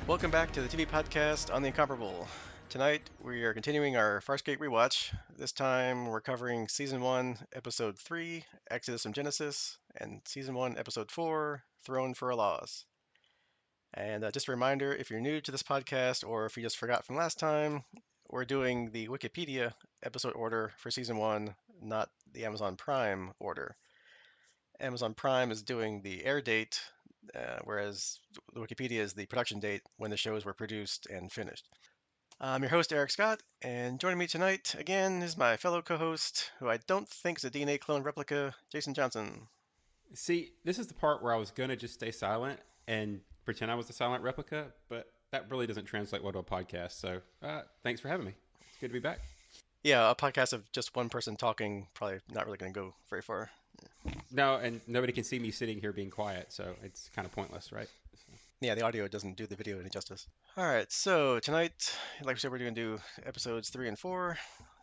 Welcome back to the TV podcast on the Incomparable. Tonight we are continuing our Farscape rewatch. This time we're covering Season 1, Episode 3, Exodus from Genesis, and Season 1, Episode 4, Throne for a Loss. And just a reminder, if you're new to this podcast or if you just forgot from last time, we're doing the Wikipedia episode order for Season 1, not the Amazon Prime order. Amazon Prime is doing the air date, whereas the Wikipedia is the production date when the shows were produced and finished. I'm your host, Eric Scott, and joining me tonight again is my fellow co host, who I don't think is a DNA clone replica, Jason Johnson. See, this is the part where I was going to just stay silent and pretend I was a silent replica, but that really doesn't translate well to a podcast. So thanks for having me. It's good to be back. Yeah, a podcast of just one person talking, probably not really going to go very far. No, and nobody can see me sitting here being quiet, so it's kind of pointless, right? Yeah, the audio doesn't do the video any justice. All right, so tonight, like we said, we're going to do episodes 3 and 4.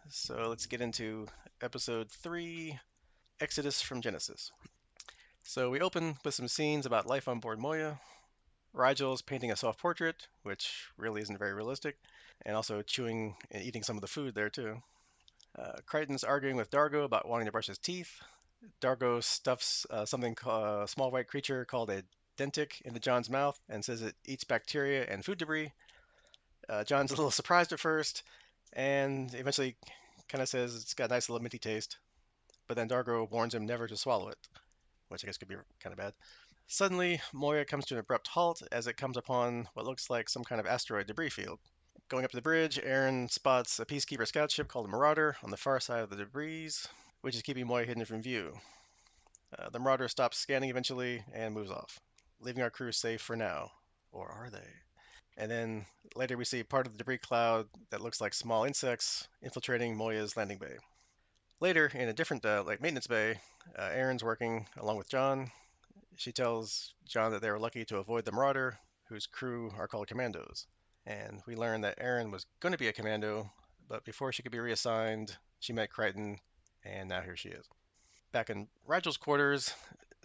So let's get into episode 3, Exodus from Genesis. So we open with some scenes about life on board Moya. Rigel's painting a self-portrait, which really isn't very realistic, and also chewing and eating some of the food there too. Crichton's arguing with Dargo about wanting to brush his teeth. Dargo stuffs a small white creature called a dentic into John's mouth and says it eats bacteria and food debris. John's a little surprised at first, and eventually kind of says it's got a nice little minty taste. But then Dargo warns him never to swallow it, which I guess could be kind of bad. Suddenly, Moya comes to an abrupt halt as it comes upon what looks like some kind of asteroid debris field. Going up to the bridge, Aeryn spots a Peacekeeper scout ship called the Marauder on the far side of the debris, which is keeping Moya hidden from view. The Marauder stops scanning eventually and moves off, leaving our crew safe for now. Or are they? And then later we see part of the debris cloud that looks like small insects infiltrating Moya's landing bay. Later, in a different maintenance bay, Aeryn's working along with John. She tells John that they were lucky to avoid the Marauder, whose crew are called Commandos. And we learn that Aeryn was going to be a commando, but before she could be reassigned, she met Crichton, and now here she is. Back in Rigel's quarters,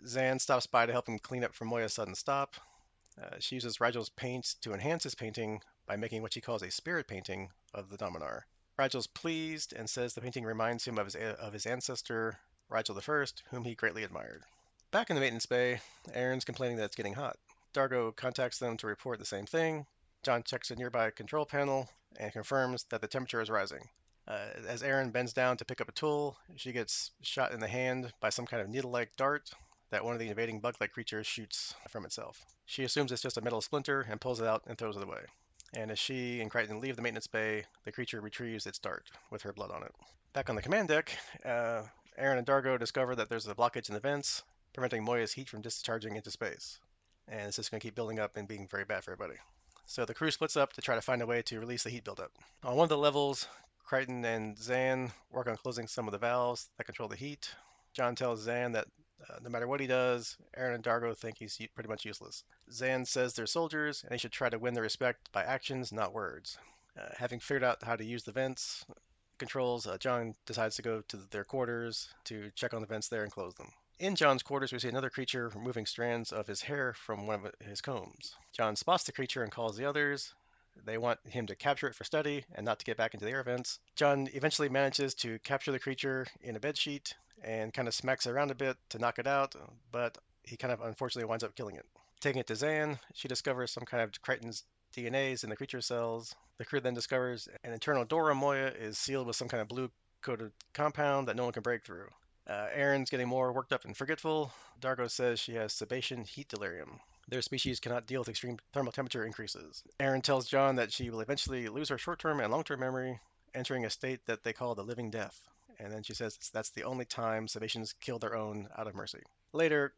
Zan stops by to help him clean up from Moya's sudden stop. She uses Rigel's paint to enhance his painting by making what she calls a spirit painting of the Dominar. Rigel's pleased and says the painting reminds him of his ancestor, Rigel I, whom he greatly admired. Back in the maintenance bay, Aeryn's complaining that it's getting hot. Dargo contacts them to report the same thing. John checks a nearby control panel and confirms that the temperature is rising. As Aeryn bends down to pick up a tool, she gets shot in the hand by some kind of needle-like dart that one of the invading bug-like creatures shoots from itself. She assumes it's just a metal splinter and pulls it out and throws it away. And as she and Crichton leave the maintenance bay, the creature retrieves its dart with her blood on it. Back on the command deck, Aeryn and Dargo discover that there's a blockage in the vents, preventing Moya's heat from discharging into space. And it's just going to keep building up and being very bad for everybody. So the crew splits up to try to find a way to release the heat buildup. On one of the levels, Crichton and Zan work on closing some of the valves that control the heat. John tells Zan that no matter what he does, Aeryn and Dargo think he's pretty much useless. Zan says they're soldiers and they should try to win their respect by actions, not words. Having figured out how to use the vents controls, John decides to go to their quarters to check on the vents there and close them. In John's quarters, we see another creature removing strands of his hair from one of his combs. John spots the creature and calls the others. They want him to capture it for study and not to get back into the air vents. John eventually manages to capture the creature in a bedsheet and kind of smacks it around a bit to knock it out, but he kind of unfortunately winds up killing it. Taking it to Zan, she discovers some kind of Crichton's DNAs in the creature cells. The crew then discovers an internal door on Moya is sealed with some kind of blue-coated compound that no one can break through. Aeryn's getting more worked up and forgetful. Dargo says she has Sebacean Heat Delirium. Their species cannot deal with extreme thermal temperature increases. Aeryn tells John that she will eventually lose her short-term and long-term memory, entering a state that they call the living death. And then she says that's the only time Sebaceans kill their own out of mercy. Later,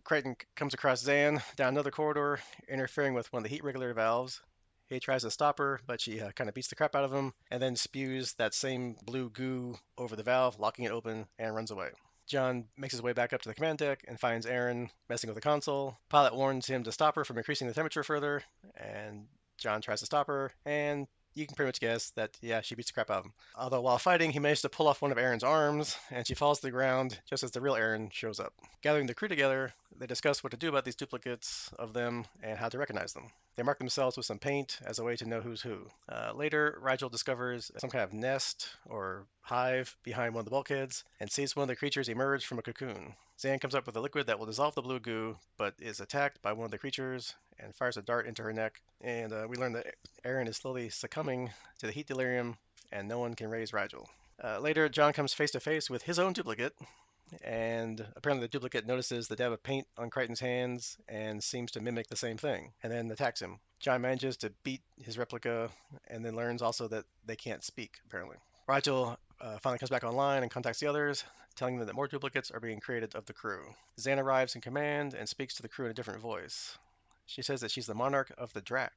Crichton comes across Zan down another corridor, interfering with one of the heat regulator valves. He tries to stop her, but she kind of beats the crap out of him, and then spews that same blue goo over the valve, locking it open, and runs away. John makes his way back up to the command deck and finds Aeryn messing with the console. Pilot warns him to stop her from increasing the temperature further, and John tries to stop her, and you can pretty much guess that, yeah, she beats the crap out of him. Although while fighting, he managed to pull off one of Aeryn's arms, and she falls to the ground just as the real Aeryn shows up. Gathering the crew together, they discuss what to do about these duplicates of them and how to recognize them. They mark themselves with some paint as a way to know who's who. Later, Rigel discovers some kind of nest or hive behind one of the bulkheads and sees one of the creatures emerge from a cocoon. Zan comes up with a liquid that will dissolve the blue goo, but is attacked by one of the creatures and fires a dart into her neck. And we learn that Aeryn is slowly succumbing to the heat delirium, and no one can raise Rigel. Later, John comes face to face with his own duplicate, and apparently the duplicate notices the dab of paint on Crichton's hands and seems to mimic the same thing, and then attacks him. John manages to beat his replica, and then learns also that they can't speak, apparently. Rigel finally comes back online and contacts the others, telling them that more duplicates are being created of the crew. Zan arrives in command and speaks to the crew in a different voice. She says that she's the monarch of the Drak,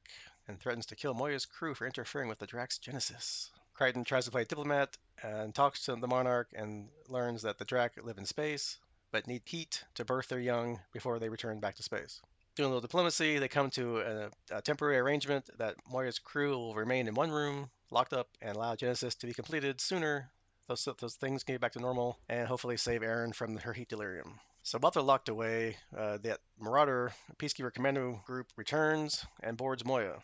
and threatens to kill Moya's crew for interfering with the Drak's genesis. Crichton tries to play diplomat and talks to the monarch and learns that the Drak live in space, but need heat to birth their young before they return back to space. Doing a little diplomacy, they come to a temporary arrangement that Moya's crew will remain in one room, locked up, and allow Genesis to be completed sooner. Those things can get back to normal and hopefully save Aeryn from her heat delirium. So while they're locked away, that Marauder Peacekeeper Commando group returns and boards Moya.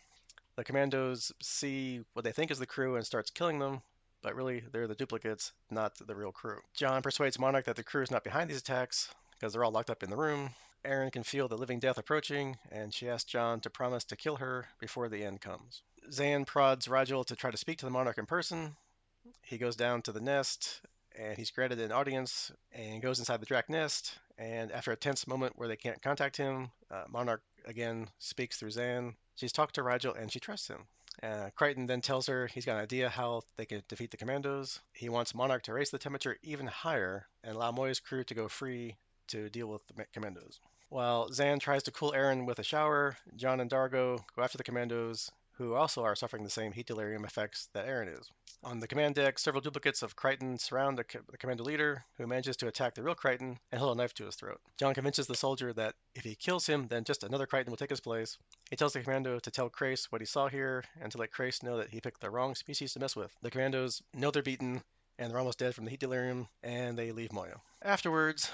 The commandos see what they think is the crew and starts killing them, but really they're the duplicates, not the real crew. John persuades Monarch that the crew is not behind these attacks because they're all locked up in the room. Aeryn can feel the living death approaching, and she asks John to promise to kill her before the end comes. Zan prods Rigel to try to speak to the Monarch in person. He goes down to the nest, and he's granted an audience and goes inside the Drak nest. And after a tense moment where they can't contact him, Monarch again speaks through Zan. She's talked to Rigel and she trusts him. Crichton then tells her he's got an idea how they can defeat the commandos. He wants Monarch to raise the temperature even higher and allow Moya's crew to go free to deal with the commandos. While Zan tries to cool Aeryn with a shower, John and Dargo go after the commandos, who also are suffering the same heat delirium effects that Aeryn is. On the command deck, several duplicates of Crichton surround the commando leader, who manages to attack the real Crichton and hold a knife to his throat. John convinces the soldier that if he kills him, then just another Crichton will take his place. He tells the commando to tell Crace what he saw here and to let Crace know that he picked the wrong species to mess with. The commandos know they're beaten and they're almost dead from the heat delirium, and they leave Moya. Afterwards,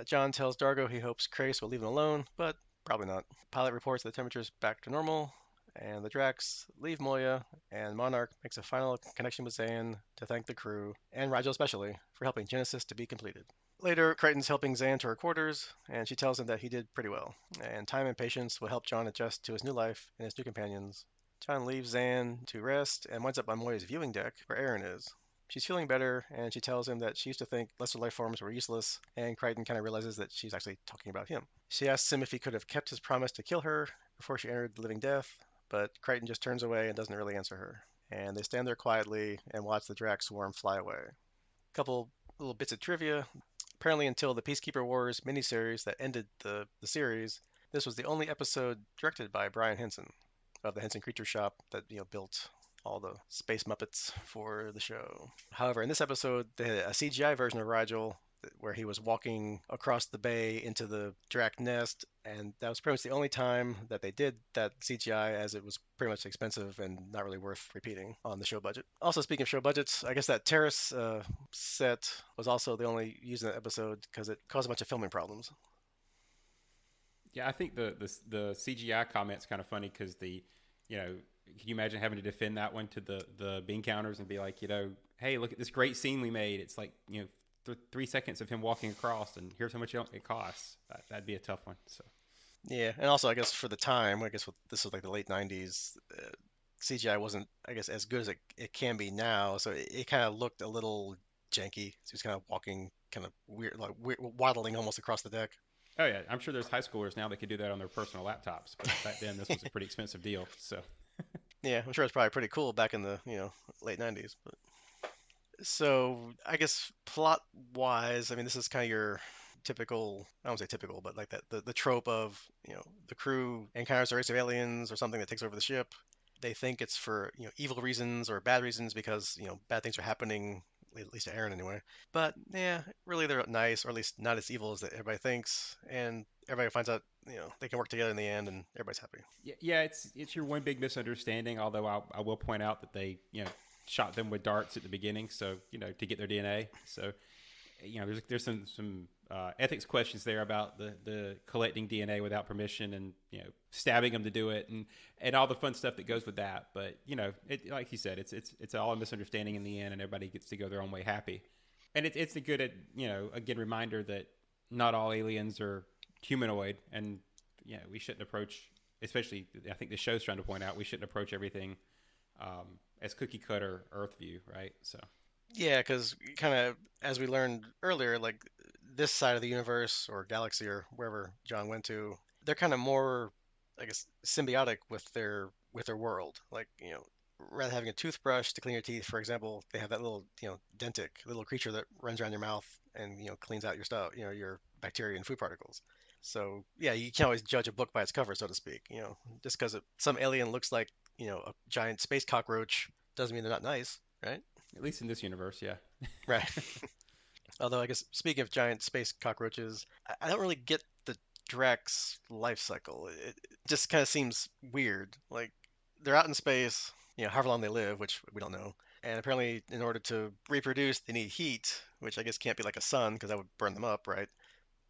John tells Dargo he hopes Crace will leave him alone, but probably not. Pilot reports the temperature's back to normal, and the Draks leave Moya, and Monarch makes a final connection with Zan to thank the crew, and Rigel especially, for helping Genesis to be completed. Later, Crichton's helping Zan to her quarters, and she tells him that he did pretty well, and time and patience will help John adjust to his new life and his new companions. John leaves Zan to rest and winds up on Moya's viewing deck, where Aeryn is. She's feeling better, and she tells him that she used to think lesser life forms were useless, and Crichton kind of realizes that she's actually talking about him. She asks him if he could have kept his promise to kill her before she entered the living death, but Crichton just turns away and doesn't really answer her. And they stand there quietly and watch the Drak swarm fly away. A couple little bits of trivia. Apparently, until the Peacekeeper Wars miniseries that ended the series, this was the only episode directed by Brian Henson of the Henson Creature Shop that built all the space Muppets for the show. However, in this episode, they had a CGI version of Rigel where he was walking across the bay into the Drak nest, and that was pretty much the only time that they did that CGI, as it was pretty much expensive and not really worth repeating on the show budget. Also, speaking of show budgets, I guess that terrace set was also the only used in that episode because it caused a bunch of filming problems. Yeah, I think the CGI comment's kind of funny because can you imagine having to defend that one to the bean counters and be like, hey, look at this great scene we made. It's like, 3 seconds of him walking across, and here's how much it costs. That'd be a tough one. So. Yeah, and also I guess for the time, I guess this was like the late '90s. CGI wasn't, I guess, as good as it can be now, so it kind of looked a little janky. So he's kind of walking, kind of weird, like waddling almost across the deck. Oh yeah, I'm sure there's high schoolers now that could do that on their personal laptops, but back then this was a pretty expensive deal. So. Yeah, I'm sure it's probably pretty cool back in the late '90s. But so I guess plot wise, I mean, this is kind of your typical, I don't say typical, but like that the trope of the crew encounters a race of aliens or something that takes over the ship. They think it's for evil reasons or bad reasons because bad things are happening, at least to Aeryn anyway. But yeah, really they're nice, or at least not as evil as everybody thinks, and everybody finds out they can work together in the end, and everybody's happy. Yeah, it's your one big misunderstanding. Although I will point out that they shot them with darts at the beginning, so to get their DNA. So there's some ethics questions there about the collecting DNA without permission and stabbing them to do it and all the fun stuff that goes with that. But it, like you said, it's all a misunderstanding in the end, and everybody gets to go their own way happy. And it's a good again reminder that not all aliens are humanoid, and we shouldn't approach. Especially, I think the show's trying to point out we shouldn't approach everything as cookie cutter Earth view, right? So Yeah, because kind of as we learned earlier, like this side of the universe or galaxy or wherever John went to, they're kind of more, I guess, symbiotic with their world. Like, rather than having a toothbrush to clean your teeth, for example, they have that little, dentic little creature that runs around your mouth and, cleans out your stuff, your bacteria and food particles. So yeah, you can't always judge a book by its cover, so to speak. Just because some alien looks like, a giant space cockroach doesn't mean they're not nice, right? at least in this universe, yeah. Right. Although I guess speaking of giant space cockroaches, I don't really get the Drak's life cycle. It just kind of seems weird. Like they're out in space, however long they live, which we don't know. And apparently, in order to reproduce, they need heat, which I guess can't be like a sun because that would burn them up, right?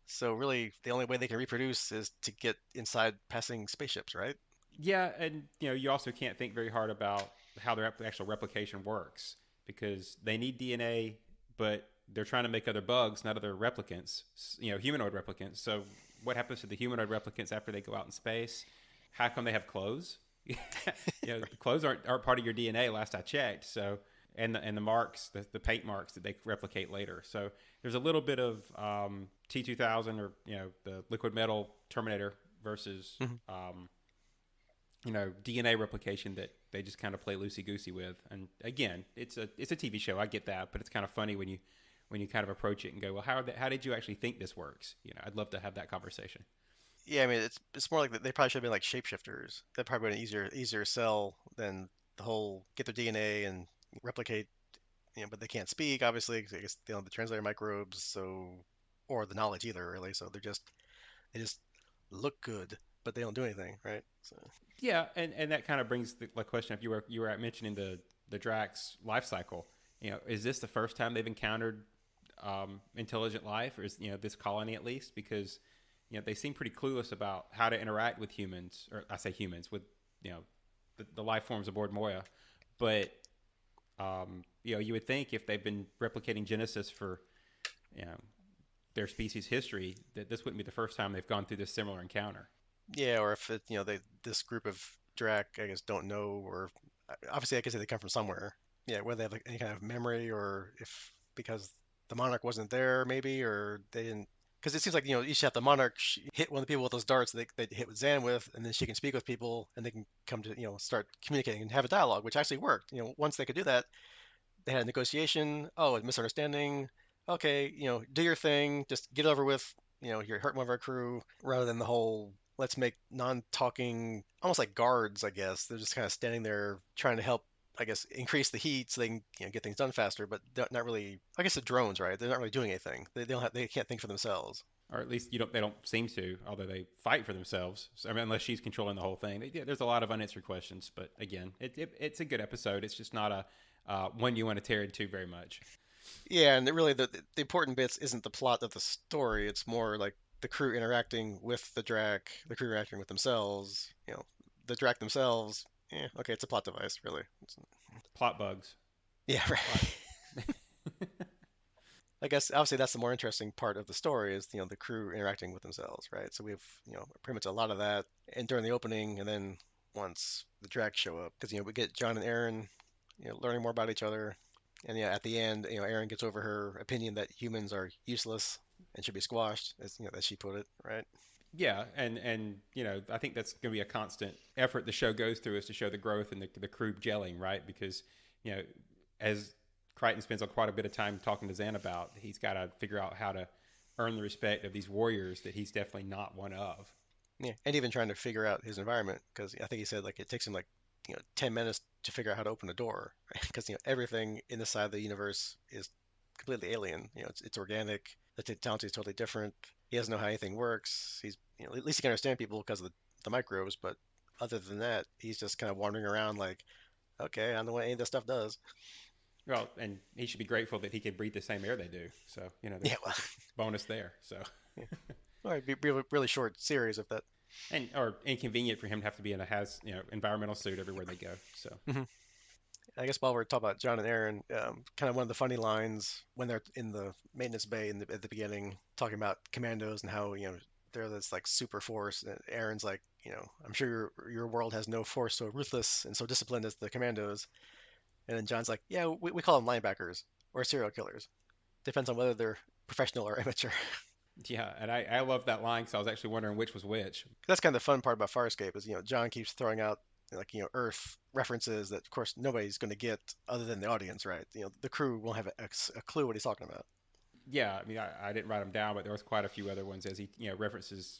So really, the only way they can reproduce is to get inside passing spaceships, right? Yeah, and you also can't think very hard about how their actual replication works because they need DNA, but they're trying to make other bugs, not other replicants, humanoid replicants. So what happens to the humanoid replicants after they go out in space? How come they have clothes? The clothes aren't part of your DNA. Last I checked. So and the marks, the paint marks that they replicate later. So there's a little bit of T2000 or the liquid metal Terminator versus Mhm. DNA replication that they just kind of play loosey goosey with. And again, it's a TV show. I get that, but it's kind of funny when you kind of approach it and go, well, how did you actually think this works? I'd love to have that conversation. Yeah, I mean, it's more like they probably should have been like shapeshifters. That probably been an easier sell than the whole get their DNA and replicate. But they can't speak, obviously, 'cause I guess they don't have the translator microbes, so or the knowledge either, really. So they just look good, but they don't do anything, right? So Yeah, and that kind of brings the question if you were mentioning the Drax life cycle. Is this the first time they've encountered intelligent life, or is this colony at least? Because they seem pretty clueless about how to interact with humans, or I say humans with the life forms aboard Moya. But you would think if they've been replicating Genesis for you know their species history, that this wouldn't be the first time they've gone through this similar encounter. yeah, or if they this group of Drak, I guess, don't know, or obviously, I guess they come from somewhere. Yeah, whether they have like any kind of memory, or if because the monarch wasn't there, maybe, or they didn't. Because it seems like you should have the monarch hit one of the people with those darts they hit with Zan with, and then she can speak with people, and they can come to start communicating and have a dialogue, which actually worked. Once they could do that, they had a negotiation. Oh, a misunderstanding. Okay, do your thing. Just get it over with. You're hurting one of our crew, rather than the whole let's make non-talking, almost like guards, I guess. They're just kind of standing there trying to help, I guess, increase the heat so they can get things done faster. But they're not really. I guess the drones, right? They're not really doing anything. They can't think for themselves. Or at least they don't seem to, although they fight for themselves. So, I mean, unless she's controlling the whole thing. There's a lot of unanswered questions, but again, it's a good episode. It's just not a one you want to tear into very much. Yeah, and really the important bits isn't the plot of the story. It's more like the crew interacting with the Drak, the crew interacting with themselves. The Drak themselves. Yeah, okay, it's a plot device, really. Plot bugs. Yeah, Plot. right. I guess obviously that's the more interesting part of the story is the crew interacting with themselves, right? So we have pretty much a lot of that, and during the opening, and then once the Drak show up, because we get John and Aeryn, learning more about each other, and yeah, at the end, Aeryn gets over her opinion that humans are useless and should be squashed, as she put it, right? Yeah, and I think that's going to be a constant effort the show goes through is to show the growth and the crew gelling, right? Because you know, as Crichton spends quite a bit of time talking to Zan about, he's got to figure out how to earn the respect of these warriors that he's definitely not one of. Yeah, and even trying to figure out his environment, because I think he said like it takes him like 10 minutes to figure out how to open a door, right? Because everything in this side of the universe is completely alien. It's organic. The technology is totally different. He doesn't know how anything works. He's at least he can understand people because of the microbes, but other than that, he's just kind of wandering around like, okay, I don't know what any of this stuff does. Well, and he should be grateful that he can breathe the same air they do. So Yeah, well, there's a bonus there. So yeah. Well, it'd be really, really short series of that. and or inconvenient for him to have to be in a has environmental suit everywhere they go. So Hmm. I guess while we're talking about John and Aaron, kind of one of the funny lines when they're in the maintenance bay at the beginning, talking about commandos and how they're this like super force. And Aaron's like, I'm sure your world has no force so ruthless and so disciplined as the commandos. And then John's like, yeah, we call them linebackers or serial killers. Depends on whether they're professional or amateur. yeah, and I love that line because I was actually wondering which was which. That's kind of the fun part about Farscape is John keeps throwing out like Earth references that of course nobody's going to get other than the audience, right? The crew won't have a clue what he's talking about. Yeah, I mean I didn't write them down, but there was quite a few other ones as he references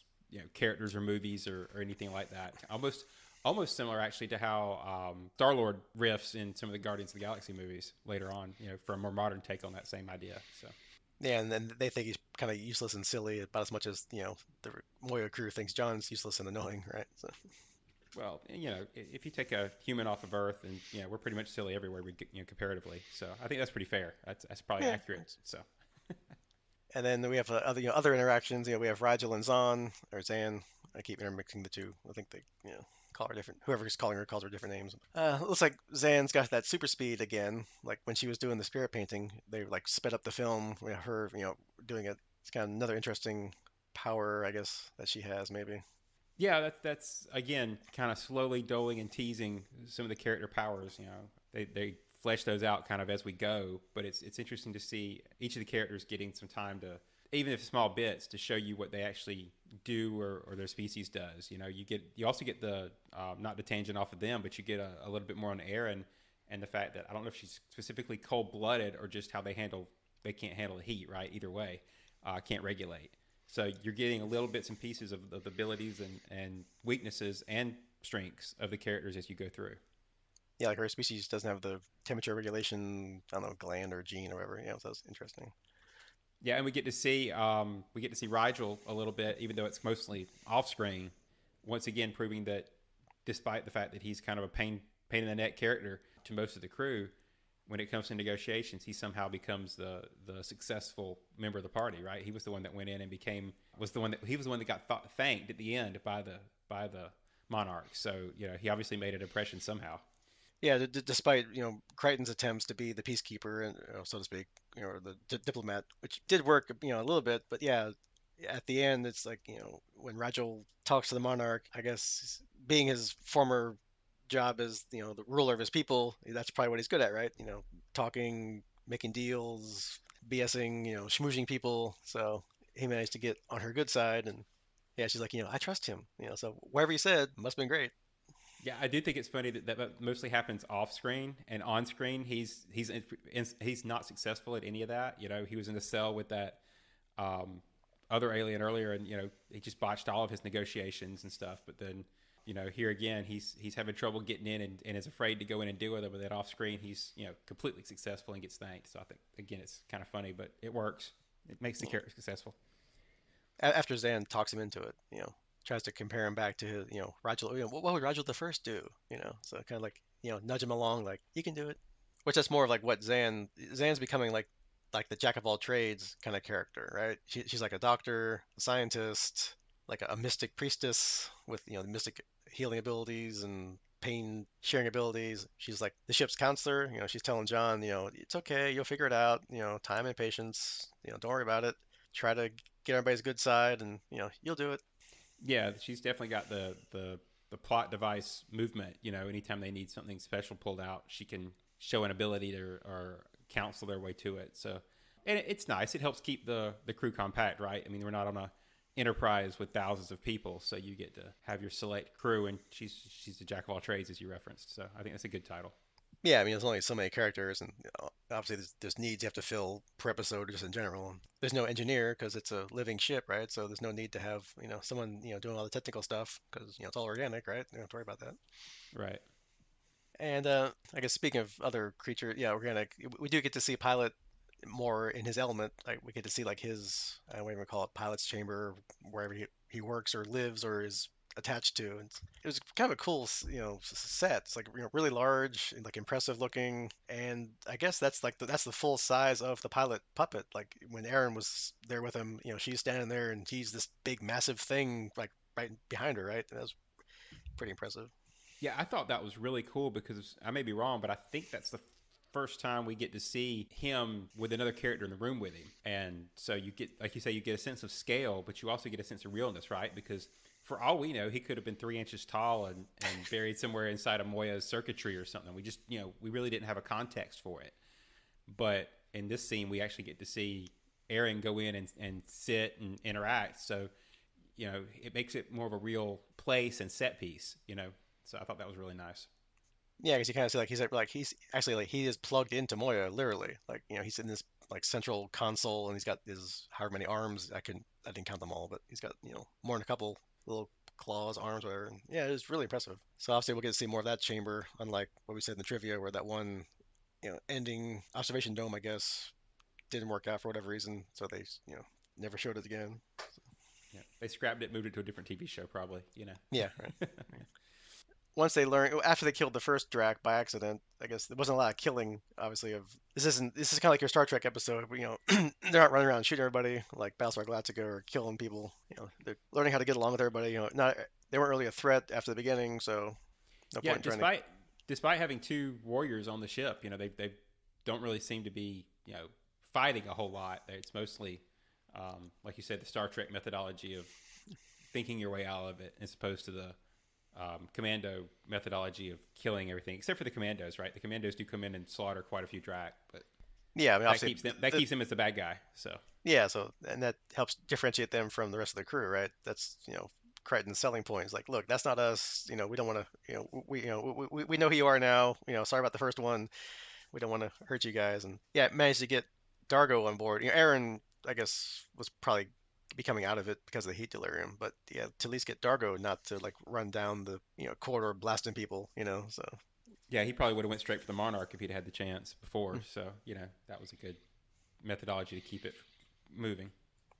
characters or movies or anything like that. Almost similar actually to how Star Lord riffs in some of the Guardians of the Galaxy movies later on. For a more modern take on that same idea. So. Yeah, and then they think he's kind of useless and silly about as much as the Moya crew thinks John's useless and annoying, right? So Well, if you take a human off of Earth, and we're pretty much silly everywhere we comparatively. So I think that's pretty fair. That's probably yeah. accurate. So And then we have other other interactions. We have Rigel and Zahn or Zan. I keep intermixing the two. I think they call her different. Whoever's calling her calls her different names. Looks like Zan's got that super speed again. Like when she was doing the spirit painting, they like sped up the film. We have her doing it. It's kind of another interesting power, I guess, that she has maybe. yeah, that's again kind of slowly doling and teasing some of the character powers. They flesh those out kind of as we go, but it's interesting to see each of the characters getting some time to, even if small bits, to show you what they actually do or their species does. You also get the not to tangent off of them, but you get a little bit more on Aeryn and the fact that I don't know if she's specifically cold blooded or just how they can't handle the heat, right? Either way, can't regulate. So you're getting a little bits and pieces of the abilities and weaknesses and strengths of the characters as you go through. Yeah, like her species doesn't have the temperature regulation, I don't know, gland or gene or whatever. So that's interesting. Yeah, and we get to see Rigel a little bit, even though it's mostly off screen. Once again, proving that despite the fact that he's kind of a pain in the neck character to most of the crew, when it comes to negotiations, he somehow becomes the successful member of the party. Right? He was the one that went in and he was the one that got thanked at the end by the monarch. So he obviously made an impression somehow. Yeah, despite Crichton's attempts to be the peacekeeper and so to speak, or the diplomat, which did work a little bit, but yeah, at the end it's like when Rajal talks to the monarch, I guess being his former job as the ruler of his people, that's probably what he's good at, right? Talking, making deals, BSing, schmoozing people. So he managed to get on her good side, and yeah, she's like, I trust him, so whatever he said must have been great. Yeah, I do think it's funny that mostly happens off screen and on screen. He's not successful at any of that. He was in the cell with that um, other alien earlier, and he just botched all of his negotiations and stuff. But then here again, he's having trouble getting in and is afraid to go in and deal with it. But then off screen, he's completely successful and gets thanked. So I think again, it's kind of funny, but it works. It makes the character successful. After Zan talks him into it, tries to compare him back to his, Rajal. What would Rajal the First do? So kind of like, nudge him along, like you can do it. Which that's more of like what Zan's becoming like the jack of all trades kind of character, right? She's like a doctor, a scientist, like a mystic priestess with the mystic healing abilities and pain sharing abilities. She's like the ship's counselor. She's telling John, it's okay, you'll figure it out. Time and patience. Don't worry about it. Try to get everybody's good side, and you'll do it. Yeah, she's definitely got the plot device movement. Anytime they need something special pulled out, she can show an ability to or counsel their way to it. So, and it's nice. It helps keep the crew compact, right? I mean, we're not on a enterprise with thousands of people, so you get to have your select crew, and she's the jack of all trades, as you referenced. So, I think that's a good title. Yeah, I mean, there's only so many characters, and obviously there's needs you have to fill per episode just in general. There's no engineer because it's a living ship, right? So there's no need to have someone doing all the technical stuff because it's all organic, right? You don't have to worry about that. Right. And I guess speaking of other creatures, yeah, organic, we do get to see Pilot more in his element. Like we get to see like his, I don't even call it pilot's chamber, wherever he works or lives or is attached to. And it was kind of a cool, set. It's like really large and like impressive looking, and I guess that's like that's the full size of the pilot puppet. Like when Aeryn was there with him, she's standing there and he's this big massive thing like right behind her, right? And that was pretty impressive. Yeah, I thought that was really cool because I may be wrong, but I think that's the first time we get to see him with another character in the room with him. And so you get, like you say, you get a sense of scale, but you also get a sense of realness, right? Because for all we know, he could have been 3 inches tall and buried somewhere inside of Moya's circuitry or something. We just, we really didn't have a context for it. But in this scene, we actually get to see Aeryn go in and sit and interact. So, it makes it more of a real place and set piece, So I thought that was really nice. Yeah, because you kind of see he's actually like he is plugged into Moya literally. Like he's in this like central console and he's got his however many arms. I didn't count them all, but he's got more than a couple little claws, arms, whatever. And yeah, it was really impressive. So obviously we'll get to see more of that chamber, unlike what we said in the trivia, where that one ending observation dome, I guess, didn't work out for whatever reason. So they never showed it again. Yeah, they scrapped it, moved it to a different TV show, probably. Yeah, right. Once they learn after they killed the first Drak by accident, I guess there wasn't a lot of killing. Obviously, of this is kind of like your Star Trek episode. Where, they're not running around shooting everybody like Battlestar Galactica or killing people. They're learning how to get along with everybody. Not they weren't really a threat after the beginning, so no Yeah, point in trying to. despite having two warriors on the ship, they don't really seem to be fighting a whole lot. It's mostly like you said, the Star Trek methodology of thinking your way out of it, as opposed to the commando methodology of killing everything, except for the commandos, right? The commandos do come in and slaughter quite a few Drak, but Yeah, I mean, that obviously, keeps them as the bad guy. So yeah. So and that helps differentiate them from the rest of the crew, right? That's Crichton's selling point. Is like, look, that's not us. We don't want to. We know who you are now. Sorry about the first one. We don't want to hurt you guys. And yeah, managed to get Dargo on board. Aeryn, I guess, was probably becoming out of it because of the heat delirium. But yeah, to at least get Dargo not to like run down the corridor blasting people. So yeah, he probably would have went straight for the Monarch if he'd had the chance before. So that was a good methodology to keep it moving.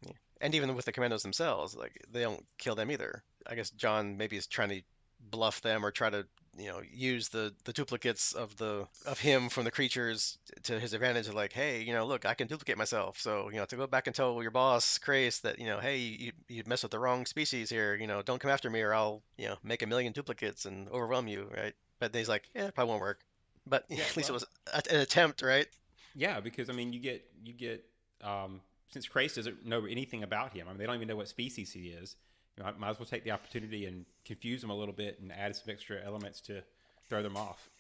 yeah. And even with the commandos themselves, like they don't kill them either. I guess John maybe is trying to bluff them or try to use the duplicates of him from the creatures to his advantage of like, hey, look, I can duplicate myself. So to go back and tell your boss Crace that hey, you messed with the wrong species here. Don't come after me or I'll make a million duplicates and overwhelm you, right? But then he's like, yeah, it probably won't work. But Yeah, at least it well, was an attempt, right? yeah, because I mean, you get since Crace doesn't know anything about him. I mean, they don't even know what species he is. I might as well take the opportunity and confuse them a little bit and add some extra elements to throw them off.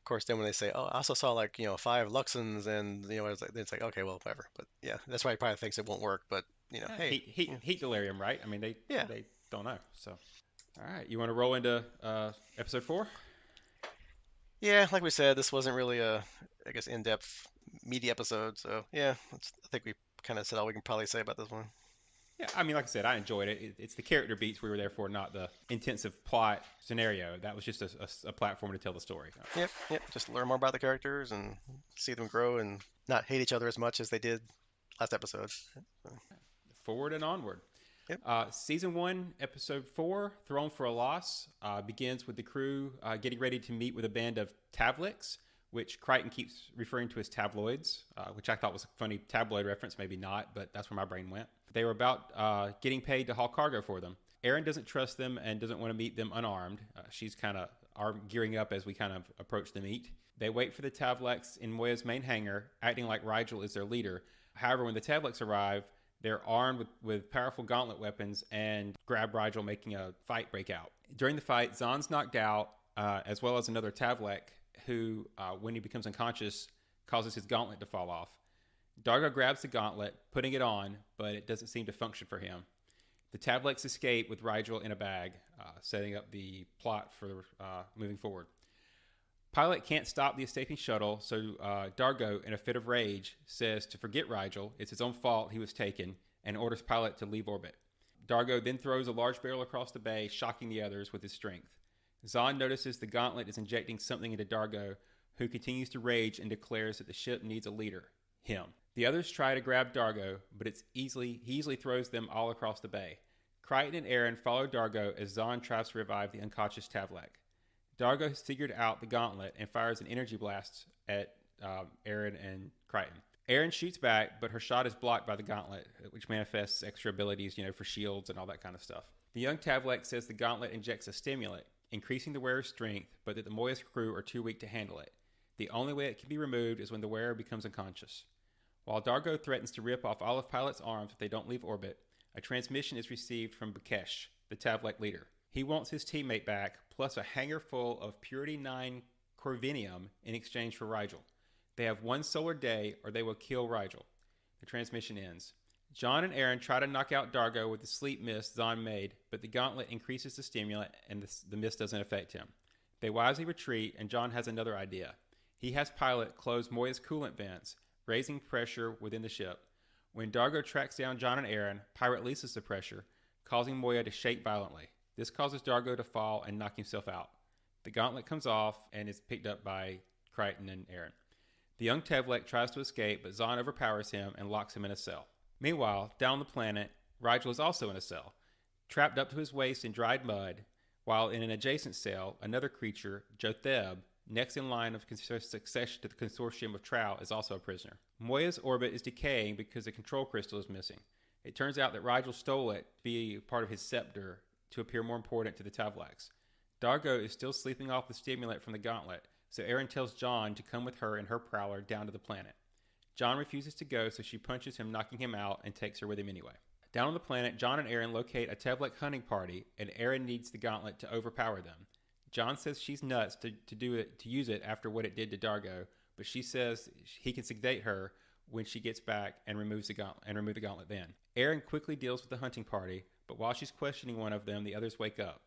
Of course, then when they say, "Oh, I also saw like 5 Luxons," and it's like okay, well, whatever. But yeah, that's why he probably thinks it won't work. But hey, Heat delirium, right? I mean, yeah, they don't know. So, all right, you want to roll into episode 4? yeah, like we said, this wasn't really a, I guess, in-depth, meaty episode. So yeah, I think we kind of said all we can probably say about this one. Yeah, I mean, like I said, I enjoyed it. It's the character beats we were there for, not the intensive plot scenario. That was just a platform to tell the story. Yep, yep. Just learn more about the characters and see them grow and not hate each other as much as they did last episode. Forward and onward. Yep. Season 1, Episode 4, Thrown for a Loss, begins with the crew getting ready to meet with a band of Tavliks, which Crichton keeps referring to as tabloids, which I thought was a funny tabloid reference. Maybe not, but that's where my brain went. They were about getting paid to haul cargo for them. Aeryn doesn't trust them and doesn't want to meet them unarmed. She's kind of gearing up as we kind of approach the meet. They wait for the Tavliks in Moya's main hangar, acting like Rigel is their leader. However, when the Tavliks arrive, they're armed with powerful gauntlet weapons and grab Rigel, making a fight break out. During the fight, Zahn's knocked out, as well as another Tavlik, who, when he becomes unconscious, causes his gauntlet to fall off. Dargo grabs the gauntlet, putting it on, but it doesn't seem to function for him. The Tavliks escape with Rigel in a bag, setting up the plot for moving forward. Pilot can't stop the escaping shuttle, so Dargo, in a fit of rage, says to forget Rigel, it's his own fault he was taken, and orders Pilot to leave orbit. Dargo then throws a large barrel across the bay, shocking the others with his strength. Zahn notices the gauntlet is injecting something into Dargo, who continues to rage and declares that the ship needs a leader, him. The others try to grab Dargo, but he easily throws them all across the bay. Crichton and Aeryn follow Dargo as Zahn tries to revive the unconscious Tavlek. Dargo has figured out the gauntlet and fires an energy blast at Aeryn and Crichton. Aeryn shoots back, but her shot is blocked by the gauntlet, which manifests extra abilities, for shields and all that kind of stuff. The young Tavlek says the gauntlet injects a stimulant, increasing the wearer's strength, but that the Moya's crew are too weak to handle it. The only way it can be removed is when the wearer becomes unconscious. While Dargo threatens to rip off all of Pilot's arms if they don't leave orbit, a transmission is received from Bakesh, the Tavlek leader. He wants his teammate back, plus a hangar full of Purity 9 Corvinium in exchange for Rigel. They have one solar day or they will kill Rigel. The transmission ends. John and Aeryn try to knock out Dargo with the sleep mist Zahn made, but the gauntlet increases the stimulant and the mist doesn't affect him. They wisely retreat, and John has another idea. He has Pilot close Moya's coolant vents, raising pressure within the ship. When Dargo tracks down John and Aeryn, Pilot releases the pressure, causing Moya to shake violently. This causes Dargo to fall and knock himself out. The gauntlet comes off and is picked up by Crichton and Aeryn. The young Tavlek tries to escape, but Zahn overpowers him and locks him in a cell. Meanwhile, down on the planet, Rigel is also in a cell, trapped up to his waist in dried mud, while in an adjacent cell, another creature, Jotheb, next in line of succession to the consortium of Trow, is also a prisoner. Moya's orbit is decaying because the control crystal is missing. It turns out that Rigel stole it to be part of his scepter to appear more important to the Tavleks. Dargo is still sleeping off the stimulant from the gauntlet, so Aeryn tells John to come with her and her prowler down to the planet. John refuses to go, so she punches him, knocking him out, and takes her with him anyway. Down on the planet, John and Aeryn locate a Tavlek hunting party, and Aeryn needs the gauntlet to overpower them. John says she's nuts to use it after what it did to Dargo, but she says he can sedate her when she gets back and remove the gauntlet then. Aeryn quickly deals with the hunting party, but while she's questioning one of them, the others wake up.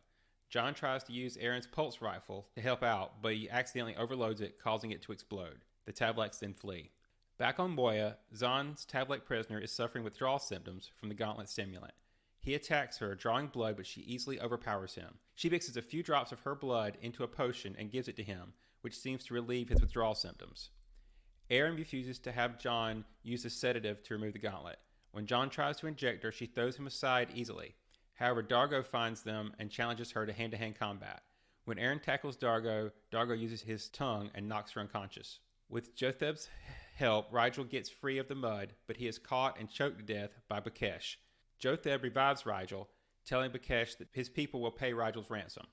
John tries to use Aeryn's pulse rifle to help out, but he accidentally overloads it, causing it to explode. The Tavleks then flee. Back on Moya, Zahn's Tavlek prisoner is suffering withdrawal symptoms from the gauntlet stimulant. He attacks her, drawing blood, but she easily overpowers him. She mixes a few drops of her blood into a potion and gives it to him, which seems to relieve his withdrawal symptoms. Aeryn refuses to have John use a sedative to remove the gauntlet. When John tries to inject her, she throws him aside easily. However, Dargo finds them and challenges her to hand-to-hand combat. When Aeryn tackles Dargo, Dargo uses his tongue and knocks her unconscious. With Jotheb's help, Rigel gets free of the mud, but he is caught and choked to death by Bakesh. Jotheb revives Rigel, telling Bakesh that his people will pay Rigel's ransom.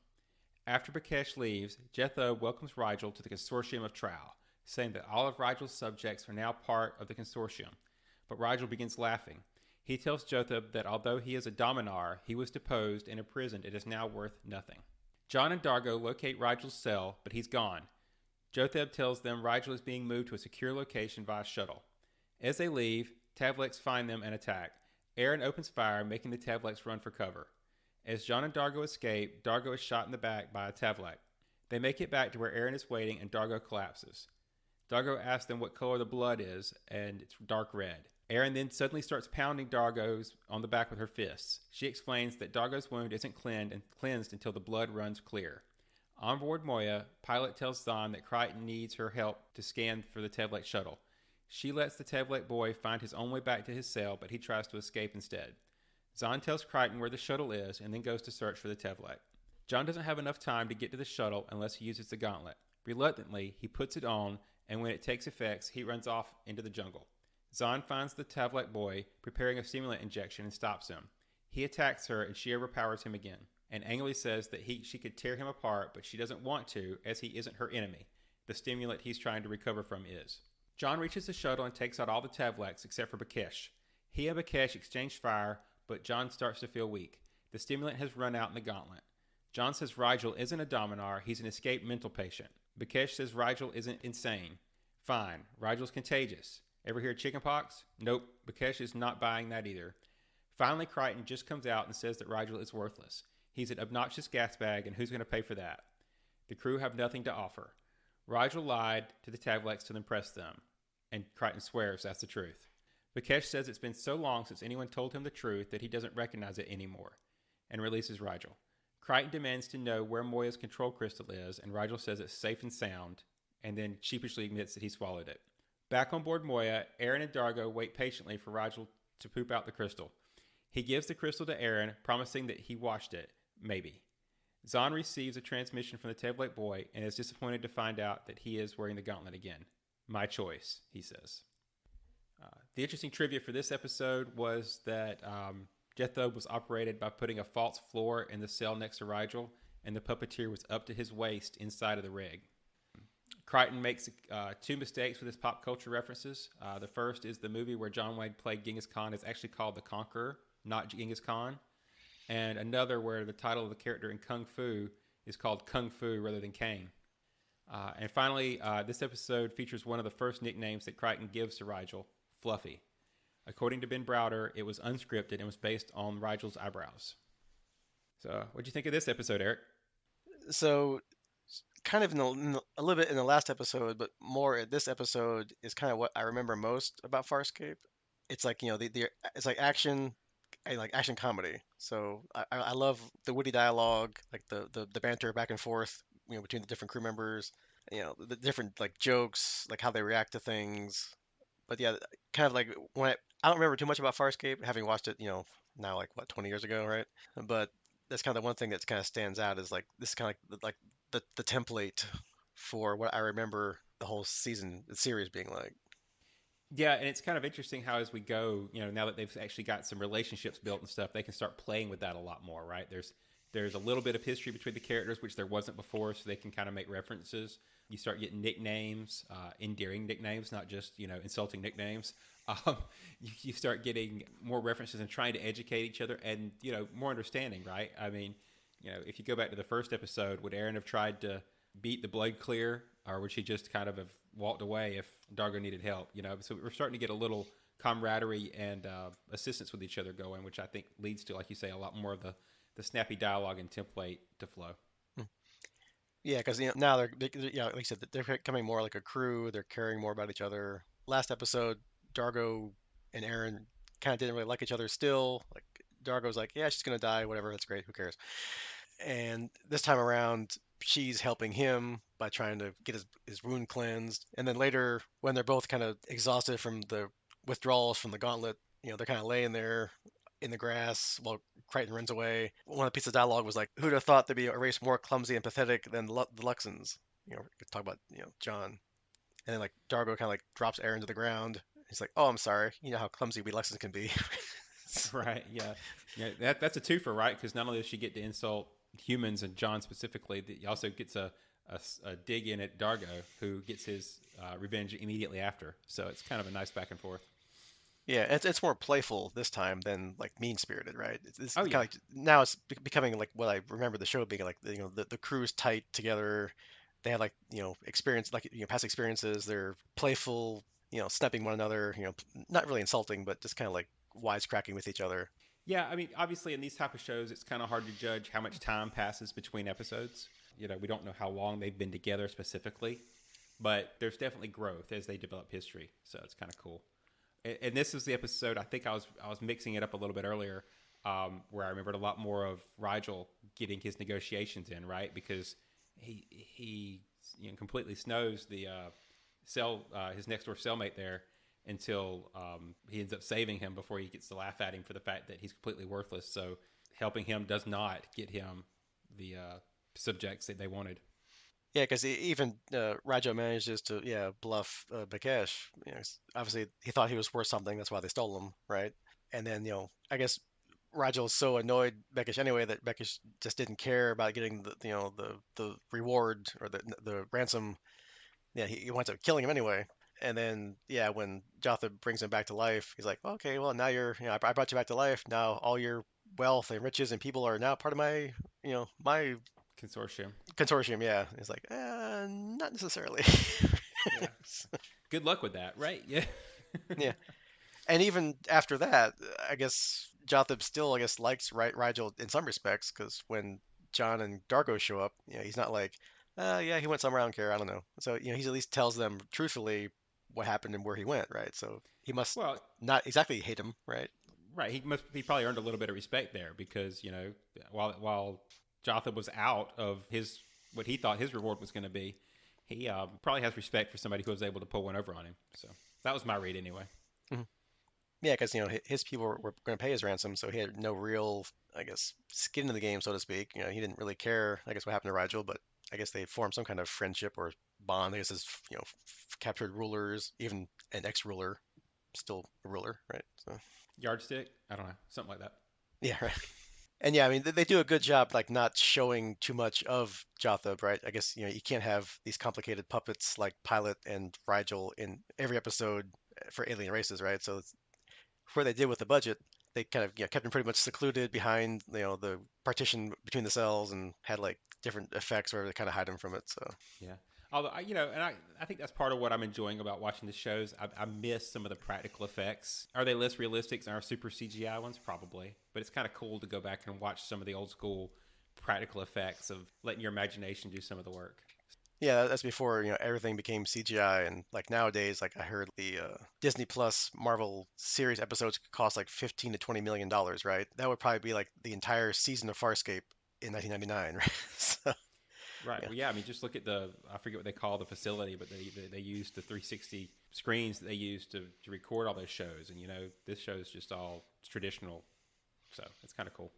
After Bakesh leaves, Jotheb welcomes Rigel to the consortium of Trow, saying that all of Rigel's subjects are now part of the consortium. But Rigel begins laughing. He tells Jotheb that although he is a Dominar, he was deposed and imprisoned and is now worth nothing. John and Dargo locate Rigel's cell, but he's gone. Jotheb tells them Rigel is being moved to a secure location via shuttle. As they leave, Tavleks find them and attack. Aeryn opens fire, making the Tavleks run for cover. As John and Dargo escape, Dargo is shot in the back by a Tavlek. They make it back to where Aeryn is waiting, and Dargo collapses. Dargo asks them what color the blood is, and it's dark red. Aeryn then suddenly starts pounding Dargo's on the back with her fists. She explains that Dargo's wound isn't cleansed until the blood runs clear. On board Moya, Pilot tells Zahn that Crichton needs her help to scan for the Tavlek shuttle. She lets the Tavlek boy find his own way back to his cell, but he tries to escape instead. Zahn tells Crichton where the shuttle is and then goes to search for the Tavlek. John doesn't have enough time to get to the shuttle unless he uses the gauntlet. Reluctantly, he puts it on, and when it takes effects, he runs off into the jungle. Zahn finds the Tavlek boy preparing a stimulant injection and stops him. He attacks her, and she overpowers him again, and angrily says that she could tear him apart, but she doesn't want to, as he isn't her enemy. The stimulant he's trying to recover from is. John reaches the shuttle and takes out all the Tavleks except for Bakesh. He and Bakesh exchange fire, but John starts to feel weak. The stimulant has run out in the gauntlet. John says Rigel isn't a Dominar, he's an escaped mental patient. Bakesh says Rigel isn't insane. Fine, Rigel's contagious. Ever hear chickenpox? Nope, Bakesh is not buying that either. Finally, Crichton just comes out and says that Rigel is worthless. He's an obnoxious gas bag, and who's going to pay for that? The crew have nothing to offer. Rigel lied to the Tavleks to impress them, and Crichton swears that's the truth. Bakesh says it's been so long since anyone told him the truth that he doesn't recognize it anymore, and releases Rigel. Crichton demands to know where Moya's control crystal is, and Rigel says it's safe and sound, and then sheepishly admits that he swallowed it. Back on board Moya, Aeryn and Dargo wait patiently for Rigel to poop out the crystal. He gives the crystal to Aeryn, promising that he washed it. Maybe. Zahn receives a transmission from the tablet boy and is disappointed to find out that he is wearing the gauntlet again. My choice, he says. The interesting trivia for this episode was that Jethro was operated by putting a false floor in the cell next to Rigel, and the puppeteer was up to his waist inside of the rig. Crichton makes two mistakes with his pop culture references. The first is the movie where John Wayne played Genghis Khan is actually called The Conqueror, not Genghis Khan. And another where the title of the character in Kung Fu is called Kung Fu rather than Kane. And finally, this episode features one of the first nicknames that Crichton gives to Rigel, Fluffy. According to Ben Browder, it was unscripted and was based on Rigel's eyebrows. So, what'd you think of this episode, Eric? So, kind of a little bit in the last episode, but more this episode is kind of what I remember most about Farscape. It's like, it's like action, like action comedy. So I love the witty dialogue, like the banter back and forth, between the different crew members, the different like jokes, like how they react to things. But yeah, kind of like I don't remember too much about Farscape, having watched it, now like what, 20 years ago, right? But that's kind of the one thing that's kind of stands out is like this kind of like the template for what I remember the whole the series being like. Yeah, and it's kind of interesting how as we go, now that they've actually got some relationships built and stuff, they can start playing with that a lot more, right? There's a little bit of history between the characters, which there wasn't before, so they can kind of make references. You start getting nicknames, endearing nicknames, not just, insulting nicknames. You start getting more references and trying to educate each other and, more understanding, right? I mean, if you go back to the first episode, would Aeryn have tried to beat the blood clear, or would she just kind of have walked away if Dargo needed help? So we're starting to get a little camaraderie and assistance with each other going, which I think leads to, like you say, a lot more of the snappy dialogue and template to flow. Yeah, because now like you said, they're becoming more like a crew. They're caring more about each other. Last episode, Dargo and Aeryn kind of didn't really like each other still. Like Dargo's like, yeah, she's gonna die, whatever, that's great, who cares? And this time around, she's helping him by trying to get his wound cleansed. And then later, when they're both kind of exhausted from the withdrawals from the gauntlet, they're kind of laying there in the grass while Crichton runs away. One of the pieces of dialogue was like, "Who'd have thought there'd be a race more clumsy and pathetic than the Luxons?" Talk about John, and then like Dargo kind of like drops Aeryn to the ground. He's like, "Oh, I'm sorry. You know how clumsy we Luxons can be." Right, yeah. That's a twofer, right? Because not only does she get to insult humans and John specifically, he also gets a dig in at Dargo, who gets his revenge immediately after. So it's kind of a nice back and forth. Yeah, it's more playful this time than like mean spirited, right? It's Oh kind yeah, of like now it's becoming like what I remember the show being like. The crew's tight together. They have like experience, like past experiences. They're playful, snapping one another. Not really insulting, but just kind of like wisecracking with each other. yeah. I mean, obviously, in these type of shows, it's kind of hard to judge how much time passes between episodes. We don't know how long they've been together specifically, but there's definitely growth as they develop history. So it's kind of cool. And this is the episode. I think I was mixing it up a little bit earlier, where I remembered a lot more of Rigel getting his negotiations in, right? Because he completely snows the his next door cellmate there until he ends up saving him before he gets to laugh at him for the fact that he's completely worthless. So helping him does not get him the subjects that they wanted. Yeah, because even Rajo manages to bluff Bakesh. Obviously he thought he was worth something. That's why they stole him, right? And then I guess Rajel's so annoyed Bekish anyway that Bekish just didn't care about getting the reward or the ransom. Yeah, he winds up killing him anyway. And then when Jotha brings him back to life, he's like, okay, well now I brought you back to life. Now all your wealth and riches and people are now part of my Consortium. consortium. Yeah, he's like, not necessarily. Yeah. Good luck with that, right? Yeah. Yeah, and even after that, I guess Jotham still, I guess, likes Rigel in some respects because when John and Dargo show up, he's not like, yeah, he went somewhere, I don't care, I don't know. So, he at least tells them truthfully what happened and where he went, right? So he must Well, not exactly hate him, right? right. He probably earned a little bit of respect there because while Jotham was out of his what he thought his reward was going to be, he probably has respect for somebody who was able to pull one over on him. So that was my read anyway. Mhm. Yeah, because his people were going to pay his ransom, so he had no real, I guess, skin in the game, so to speak. He didn't really care, I guess, what happened to Rigel, but I guess they formed some kind of friendship or bond. I guess as captured rulers, even an ex-ruler, still a ruler, right? So Yardstick? I don't know, something like that. yeah, right. And yeah, I mean, they do a good job, like not showing too much of Jotham, right? I guess you can't have these complicated puppets like Pilot and Rigel in every episode for alien races, right? So what they did with the budget, they kind of kept him pretty much secluded behind the partition between the cells and had like different effects where they kind of hide him from it. So Yeah. Although, and I think that's part of what I'm enjoying about watching the shows. I miss some of the practical effects. Are they less realistic than our super CGI ones? Probably. But it's kind of cool to go back and watch some of the old school practical effects of letting your imagination do some of the work. yeah, that's before everything became CGI, and like nowadays, like I heard the Disney Plus Marvel series episodes could cost like 15 to 20 million dollars, right? That would probably be like the entire season of Farscape in 1999, right? So Right. yeah, Well, yeah. I mean, just look at I forget what they call the facility, but they use the 360 screens that they use to record all those shows. And, this show is just all traditional. So it's kind of cool.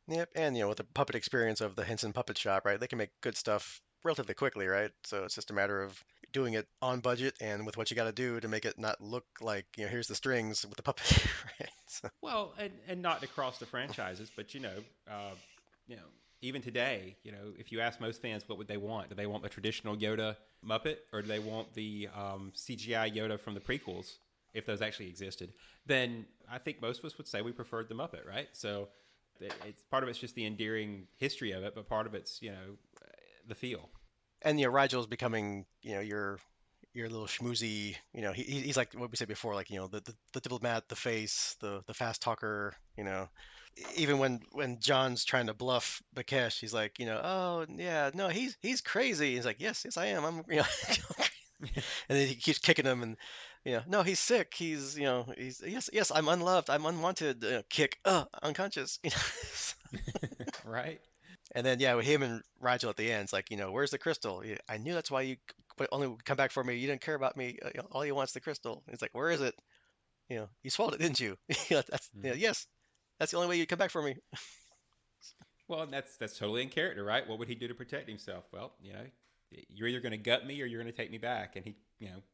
yep, and with the puppet experience of the Henson Puppet Shop, right? They can make good stuff relatively quickly, right? So it's just a matter of doing it on budget and with what you got to do to make it not look like here's the strings with the puppet, right? So, Well, and not to cross the franchises, but you know, even today, if you ask most fans what would they want, do they want the traditional Yoda Muppet, or do they want the CGI Yoda from the prequels, if those actually existed? Then I think most of us would say we preferred the Muppet, right? So it's part of it's just the endearing history of it, but part of it's the feel. and Rigel's becoming your little schmoozy, he's like what we said before, like the diplomat, the face, the fast talker, even when John's trying to bluff Bakesh, he's like, oh yeah, no, he's crazy. He's like, yes, yes, I am. I'm. And then he keeps kicking him, and no, he's sick. He's yes, yes, I'm unloved. I'm unwanted. Kick, unconscious. Right? And then yeah, with him and Rigel at the end, it's like, where's the crystal? I knew that's why you but only would come back for me. You didn't care about me. All you want's the crystal. It's like, where is it? You swallowed it, didn't you? That's Mm-hmm. yes, that's the only way you come back for me. Well, and that's totally in character, right? What would he do to protect himself? Well, you're either going to gut me or you're going to take me back, and he,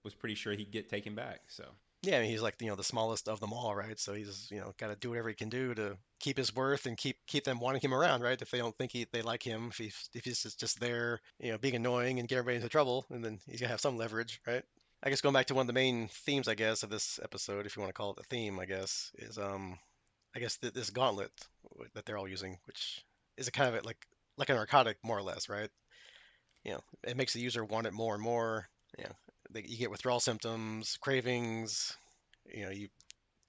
was pretty sure he'd get taken back. So Yeah, I mean, he's like the smallest of them all, right? So he's got to do whatever he can do to keep his worth and keep them wanting him around, right? If they don't think they like him, if he's just there, being annoying and get everybody into trouble, and then he's gonna have some leverage, right? I guess going back to one of the main themes, I guess, of this episode, if you want to call it a theme, I guess, is I guess this gauntlet that they're all using, which is a kind of like a narcotic, more or less, right? It makes the user want it more and more. You know, you get withdrawal symptoms, cravings. You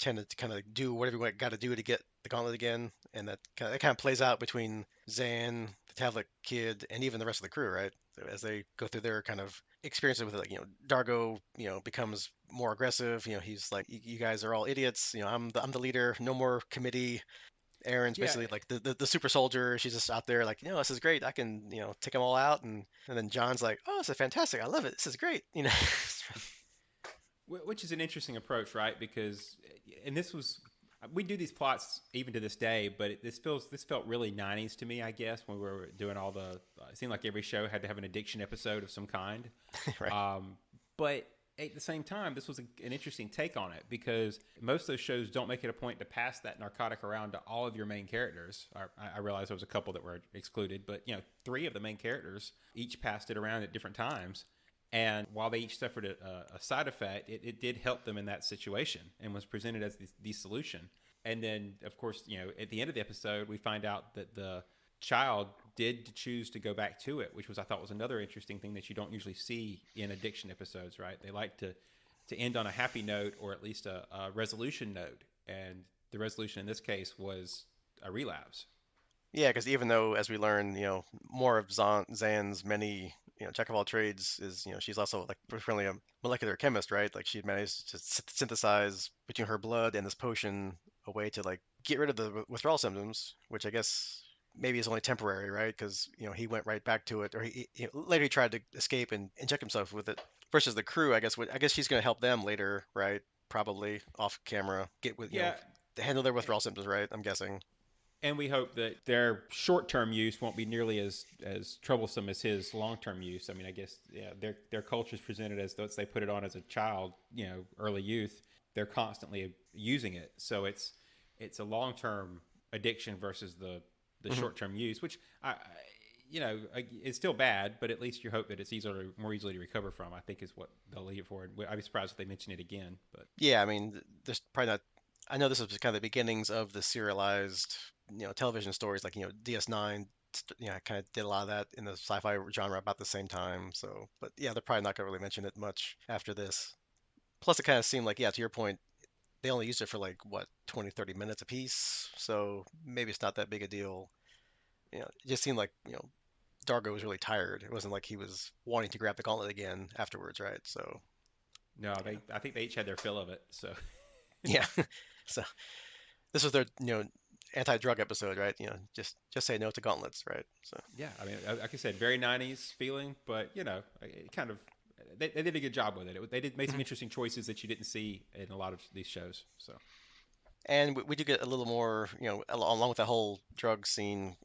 tend to kind of do whatever you got to do to get the gauntlet again, and that kind of plays out between Zan, the tablet kid, and even the rest of the crew, right? So as they go through their kind of experiences with it, like Dargo, becomes more aggressive. He's like, you guys are all idiots. I'm the leader. No more committee. Aeryn's yeah, basically like the super soldier. She's just out there like, this is great. I can, take them all out. And then John's like, oh, this is fantastic. I love it. This is great. which is an interesting approach, right? Because and this was we do these plots even to this day, but this felt really 90s to me, I guess, when we were doing all the. It seemed like every show had to have an addiction episode of some kind. Right. But at the same time, this was an interesting take on it because most of those shows don't make it a point to pass that narcotic around to all of your main characters. I realize there was a couple that were excluded, but three of the main characters each passed it around at different times. And while they each suffered a side effect, it did help them in that situation and was presented as the solution. And then, of course, at the end of the episode, we find out that the child did choose to go back to it, which I thought was another interesting thing that you don't usually see in addiction episodes, right? They like to end on a happy note or at least a resolution note. And the resolution in this case was a relapse. Yeah, because even though, as we learn, more of Zan's many, jack of all trades is, she's also like apparently a molecular chemist, right? Like she managed to synthesize between her blood and this potion a way to like get rid of the withdrawal symptoms, which I guess maybe is only temporary, right? Because he went right back to it, or later he tried to escape and inject himself with it. Versus the crew, I guess. I guess she's going to help them later, right? probably off camera, get with Yeah, handle their withdrawal symptoms, right? I'm guessing. and we hope that their short-term use won't be nearly as troublesome as his long-term use. I mean, I guess yeah, their culture is presented as though they put it on as a child, early youth. They're constantly using it, so it's a long-term addiction versus the Hmm. short-term use, which it's still bad, but at least you hope that it's more easily to recover from. I think is what they'll leave it for. I'd be surprised if they mention it again, but Yeah, I mean, there's probably not. I know this was kind of the beginnings of the serialized, television stories, like DS9. Kind of did a lot of that in the sci-fi genre about the same time. So, but yeah, they're probably not gonna really mention it much after this. Plus, it kind of seemed like, yeah, to your point, they only used it for like what 20, 30 minutes a piece. So maybe it's not that big a deal. It just seemed like, Dargo was really tired. It wasn't like he was wanting to grab the gauntlet again afterwards, right? So, no, yeah. I think they each had their fill of it. So Yeah. So this was their, anti-drug episode, right? Just say no to gauntlets, right? So, yeah, I mean, like I said, very '90s feeling, but it kind of they did a good job with it. They did make some mhm. interesting choices that you didn't see in a lot of these shows. So And we do get a little more, along with that whole drug scene,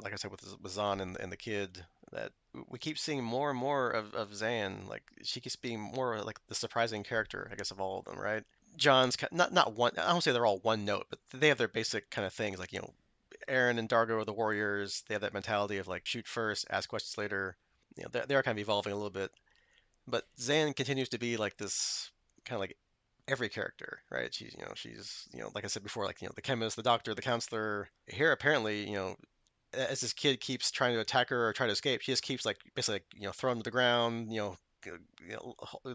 like I said, with Zahn and the kid, that we keep seeing more and more of Zan. Like she keeps being more like the surprising character, I guess, of all of them, right? John's not one. I don't say they're all one note, but they have their basic kind of things. Like Aeryn and Dargo are the warriors. They have that mentality of like shoot first, ask questions later. They are kind of evolving a little bit. But Zan continues to be like this kind of like every character, right? She's like I said before, like the chemist, the doctor, the counselor. Here, apparently, as this kid keeps trying to attack her or try to escape, she just keeps like basically like, throwing him to the ground,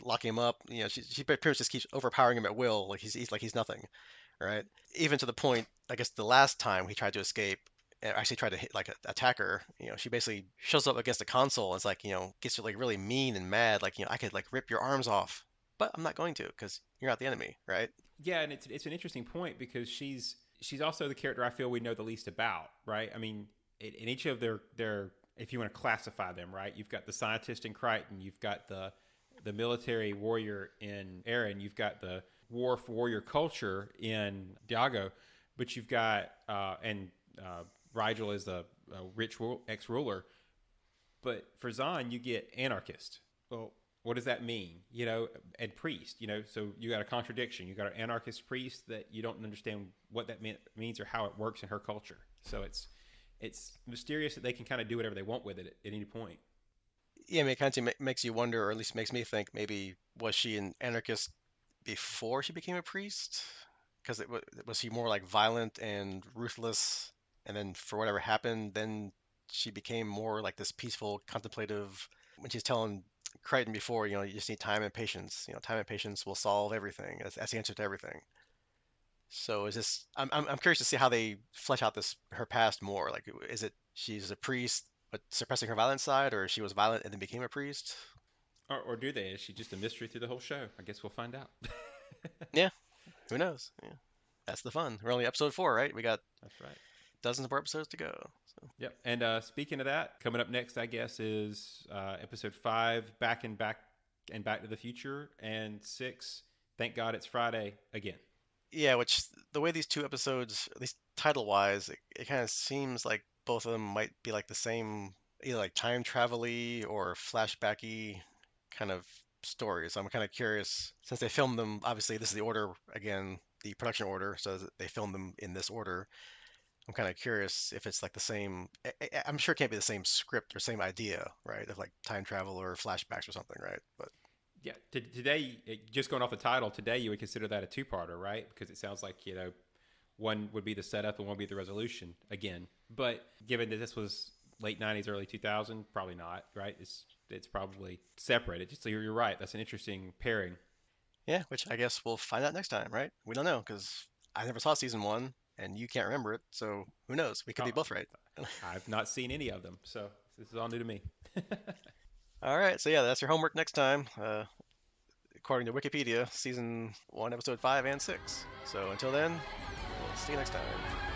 locking him up. She pretty much just keeps overpowering him at will, like he's nothing, right? Even to the point, I guess the last time he tried to escape, actually tried to hit like attack her. She basically shows up against the console and it's like, gets like really mean and mad, like I could like rip your arms off, but I'm not going to because you're not the enemy, right? yeah, and it's an interesting point because she's also the character I feel we know the least about, right? I mean, in each of their if you want to classify them, right? You've got the scientist in Crichton, you've got the military warrior in Aeryn, you've got the warrior culture in Diago, but you've got and Rigel is the rich ex ruler, but for Zahn you get anarchist. Well, what does that mean? And priest. So you got a contradiction. You got an anarchist priest that you don't understand what that means or how it works in her culture. So it's mysterious that they can kind of do whatever they want with it at any point. Yeah, I mean, it kind of makes you wonder, or at least makes me think, maybe was she an anarchist before she became a priest? Because was she more like violent and ruthless, and then for whatever happened, then she became more like this peaceful, contemplative. When she's telling Crichton before, you just need time and patience. Time and patience will solve everything. That's the answer to everything. So is this? I'm curious to see how they flesh out this her past more. Like, is it she's a priest but suppressing her violent side, or she was violent and then became a priest? Or do they? Is she just a mystery through the whole show? I guess we'll find out. Yeah, who knows? Yeah, that's the fun. We're only episode 4, right? We got That's right. dozens more episodes to go. So Yep. And speaking of that, coming up next, I guess, is episode 5, Back to the Future, and 6, Thank God It's Friday again. yeah, which the way these two episodes, at least title wise, it kind of seems like both of them might be like the same, either like time travel-y or flashbacky kind of stories. I'm kind of curious since they filmed them. Obviously, this is the order again, the production order, so they filmed them in this order. I'm kind of curious if it's like the same. I'm sure it can't be the same script or same idea, right? Of like time travel or flashbacks or something, right? But Yeah, today, just going off the title, today you would consider that a two-parter, right? Because it sounds like one would be the setup and one would be the resolution again. But given that this was late '90s, early 2000, probably not, right? It's probably separated. So you're right. That's an interesting pairing. yeah, which I guess we'll find out next time, right? We don't know because I never saw season 1 and you can't remember it, so who knows? We could be Oh, both right. I've not seen any of them, so this is all new to me. All right, so yeah, that's your homework next time. According to Wikipedia, season 1, episode 5 and 6. So until then, we'll see you next time.